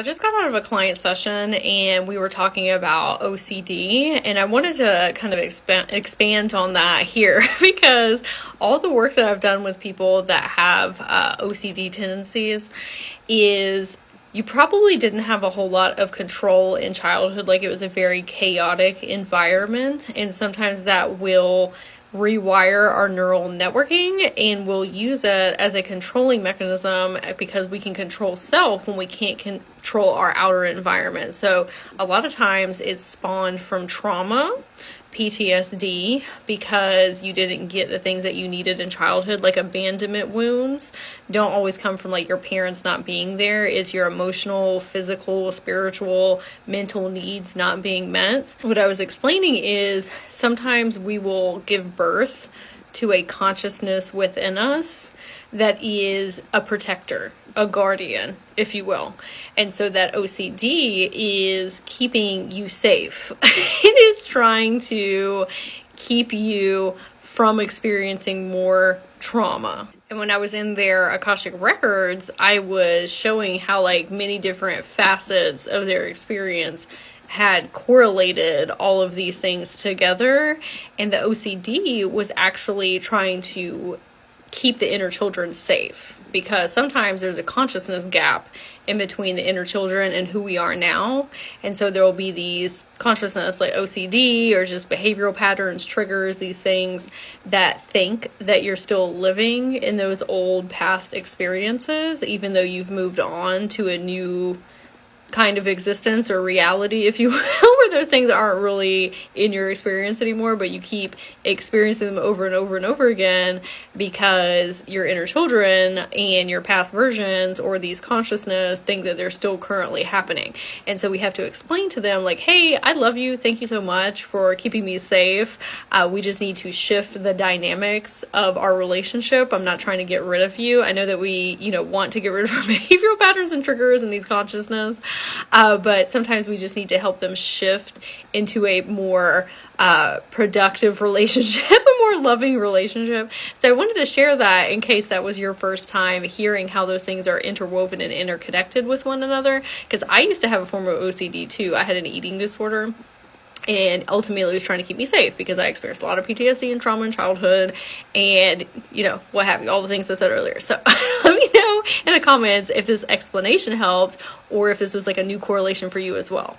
I just got out of a client session and we were talking about OCD, and I wanted to kind of expand on that here because all the work that I've done with people that have OCD tendencies is you probably didn't have a whole lot of control in childhood. Like, it was a very chaotic environment, and sometimes that will rewire our neural networking, and we'll use it as a controlling mechanism because we can control self when we can't control our outer environment. So a lot of times it's spawned from trauma, PTSD, because you didn't get the things that you needed in childhood. Like, abandonment wounds don't always come from like your parents not being there. It's your emotional, physical, spiritual, mental needs not being met. What I was explaining is sometimes we will give birth to a consciousness within us that is a protector, a guardian, if you will. And so that OCD is keeping you safe. It is trying to keep you from experiencing more trauma. And when I was in their Akashic records, I was showing how like many different facets of their experience had correlated all of these things together. And the OCD was actually trying to keep the inner children safe, because sometimes there's a consciousness gap in between the inner children and who we are now. And so there will be these consciousness like OCD or just behavioral patterns, triggers, these things that think that you're still living in those old past experiences, even though you've moved on to a new kind of existence or reality, if you will, where those things aren't really in your experience anymore, but you keep experiencing them over and over and over again because your inner children and your past versions or these consciousness think that they're still currently happening. And so we have to explain to them like, hey, I love you. Thank you so much for keeping me safe. We just need to shift the dynamics of our relationship. I'm not trying to get rid of you. I know that we, want to get rid of our behavioral patterns and triggers and these consciousness. But sometimes we just need to help them shift into a more productive relationship, a more loving relationship. So I wanted to share that in case that was your first time hearing how those things are interwoven and interconnected with one another. Because I used to have a form of OCD too. I had an eating disorder. And ultimately it was trying to keep me safe because I experienced a lot of PTSD and trauma in childhood and, what have you, all the things I said earlier. So let me know in the comments if this explanation helped or if this was like a new correlation for you as well.